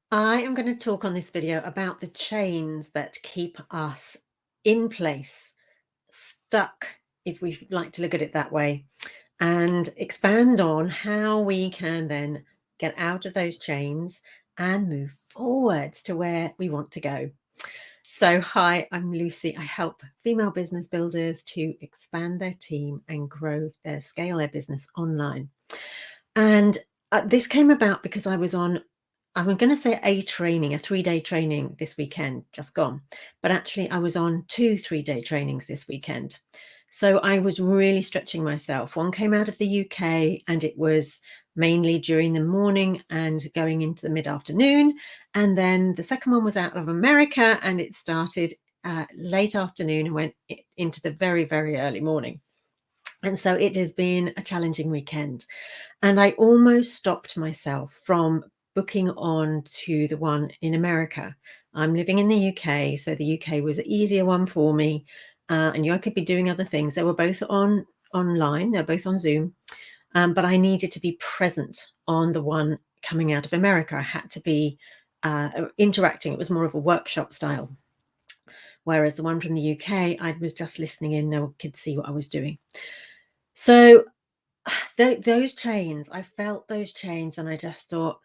I am going to talk on this video about the chains that keep us in place, stuck, if we like to look at it that way, and expand on how we can then get out of those chains and move forwards to where we want to go. So, hi, I'm Lucy. I help female business builders to expand their team and scale their business online. And this came about because I'm going to say a 3-day training this weekend, just gone. But actually, I was on 2 3-day trainings this weekend. So I was really stretching myself. One came out of the UK and it was mainly during the morning and going into the mid-afternoon. And then the second one was out of America and it started late afternoon and went into the very, very early morning. And so it has been a challenging weekend. And I almost stopped myself from booking on to the one in America. I'm living in the UK, so the UK was an easier one for me. And I could be doing other things. They were both online, they're both on Zoom. But I needed to be present on the one coming out of America. I had to be interacting. It was more of a workshop style. Whereas the one from the UK, I was just listening in, no one could see what I was doing. So those chains, I felt those chains and I just thought,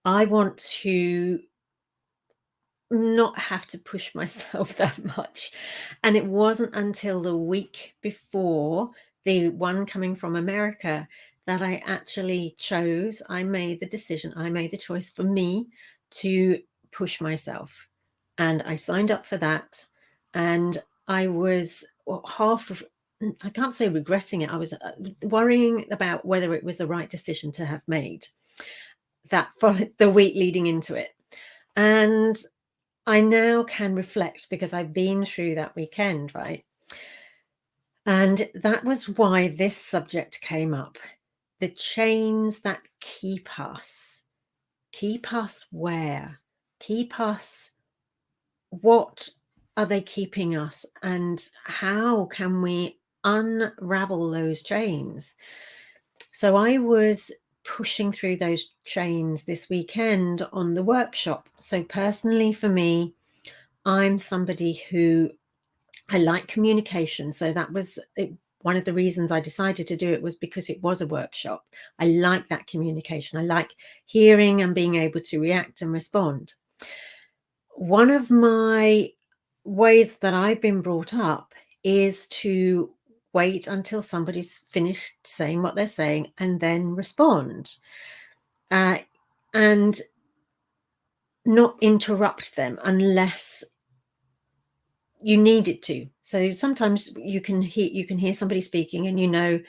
I want to not have to push myself that much. And it wasn't until the week before the one coming from America that I actually I made the choice for me to push myself. And I signed up for that. And I was I can't say regretting it. I was worrying about whether it was the right decision to have made that for the week leading into it. And I now can reflect because I've been through that weekend, right? And that was why this subject came up. The chains that keep us where? Keep us, what are they keeping us? And how can we unravel those chains? So I was pushing through those chains this weekend on the workshop. So personally for me, I'm somebody who I like communication. So that was one of the reasons I decided to do it, was because it was a workshop. I like that communication. I like hearing and being able to react and respond. One of my ways that I've been brought up is to wait until somebody's finished saying what they're saying and then respond, and not interrupt them unless you need it to. So sometimes you can hear somebody speaking and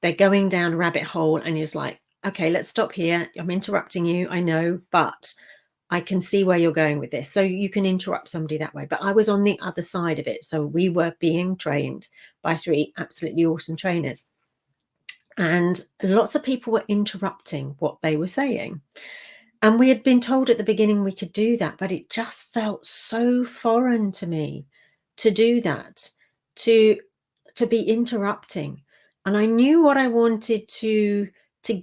they're going down a rabbit hole and you're just like, okay, let's stop here. I'm interrupting you, I know, but I can see where you're going with this. So you can interrupt somebody that way. But I was on the other side of it. So we were being trained by 3 absolutely awesome trainers. And lots of people were interrupting what they were saying. And we had been told at the beginning we could do that, but it just felt so foreign to me to do that, to be interrupting. And I knew what I wanted to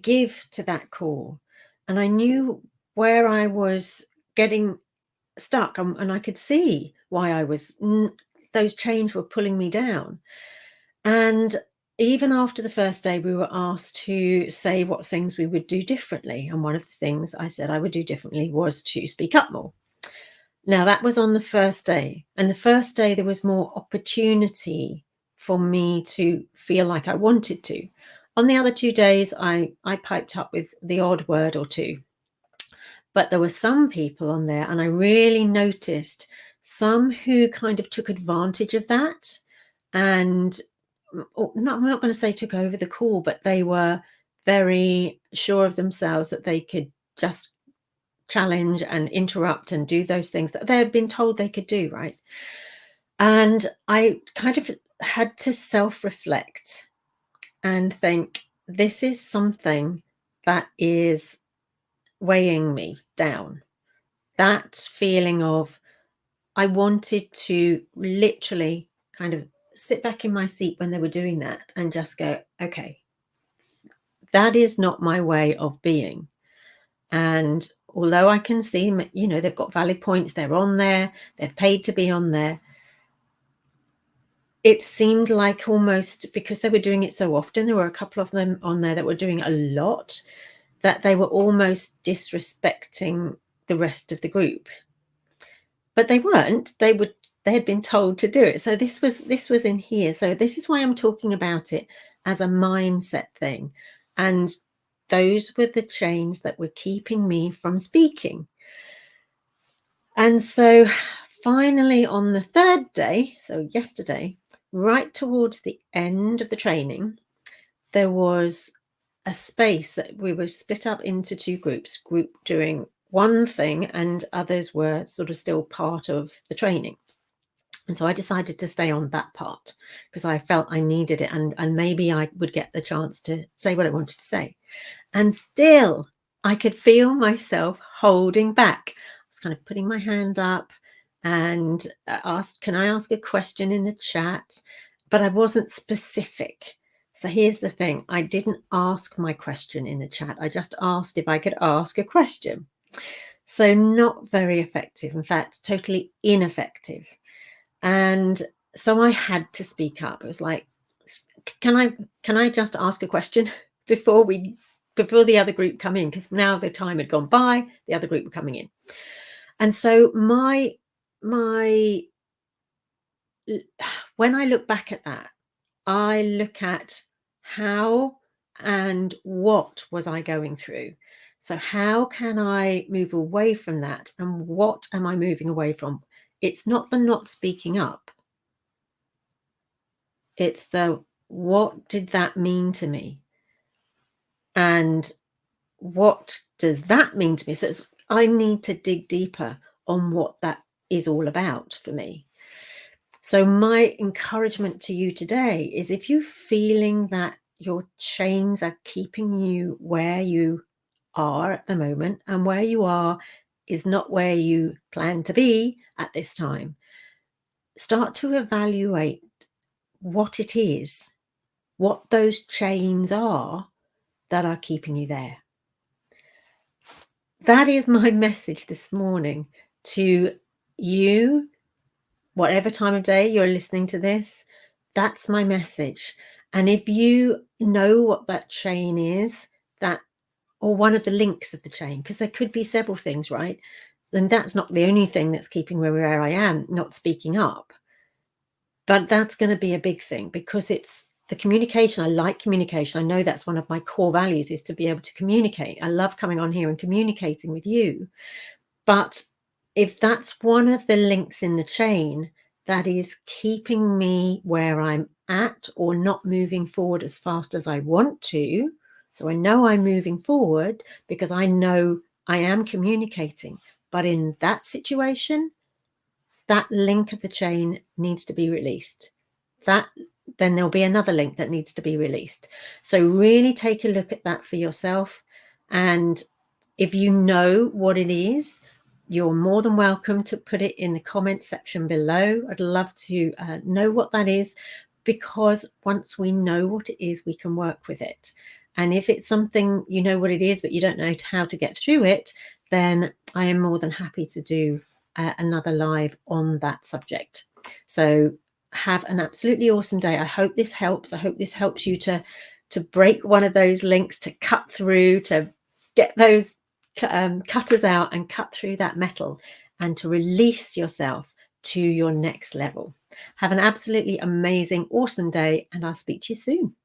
give to that call. And I knew where I was getting stuck, and I could see why those chains were pulling me down. And even after the first day, we were asked to say what things we would do differently. And one of the things I said I would do differently was to speak up more. Now, that was on the first day. And the first day, there was more opportunity for me to feel like I wanted to. On the other 2 days, I piped up with the odd word or two. But there were some people on there, and I really noticed some who kind of took advantage of that. And I'm not going to say took over the call, but they were very sure of themselves that they could just challenge and interrupt and do those things that they had been told they could do, right? And I kind of had to self-reflect and think, this is something that is weighing me down. That feeling of, I wanted to literally kind of sit back in my seat when they were doing that and just go, okay, that is not my way of being. And although I can see, you know, they've got valid points, they're on there, they're paid to be on there. It seemed like almost because they were doing it so often, there were a couple of them on there that were doing a lot, that they were almost disrespecting the rest of the group. But they weren't. They had been told to do it. So this was in here. So this is why I'm talking about it as a mindset thing. And those were the chains that were keeping me from speaking. And so finally on the third day, so yesterday, right towards the end of the training, there was a space that we were split up into two groups, group doing one thing and others were sort of still part of the training. And so I decided to stay on that part because I felt I needed it, and maybe I would get the chance to say what I wanted to say. And still, I could feel myself holding back. I was kind of putting my hand up and asked, can I ask a question in the chat? But I wasn't specific. So here's the thing. I didn't ask my question in the chat. I just asked if I could ask a question. So not very effective. In fact, totally ineffective. And so I had to speak up. It was like, can I just ask a question before the other group come in? Because now the time had gone by, the other group were coming in. And so my when I look back at that, I look at how and what was I going through. So how can I move away from that? And what am I moving away from? It's not the not speaking up. It's the, what did that mean to me? And what does that mean to me? So I need to dig deeper on what that is all about for me. So my encouragement to you today is, if you're feeling that your chains are keeping you where you are at the moment, and where you are is not where you plan to be at this time, start to evaluate what it is, what those chains are that are keeping you there. That is my message this morning to you, whatever time of day you're listening to this. That's my message. And if you know what that chain is, that, or one of the links of the chain, because there could be several things, right? And that's not the only thing that's keeping me where I am, not speaking up. But that's going to be a big thing, because it's the communication. I like communication. I know that's one of my core values, is to be able to communicate. I love coming on here and communicating with you. But if that's one of the links in the chain that is keeping me where I'm at, or not moving forward as fast as I want to, so I know I'm moving forward because I know I am communicating, but in that situation, that link of the chain needs to be released. Then there'll be another link that needs to be released. So really take a look at that for yourself. And if you know what it is, you're more than welcome to put it in the comment section below. I'd love to know what that is, because once we know what it is, we can work with it. And if it's something, you know what it is, but you don't know how to get through it, then I am more than happy to do another live on that subject. So have an absolutely awesome day. I hope this helps. I hope this helps you to break one of those links, to cut through, to get those cutters out and cut through that metal, and to release yourself to your next level. Have an absolutely amazing, awesome day, and I'll speak to you soon.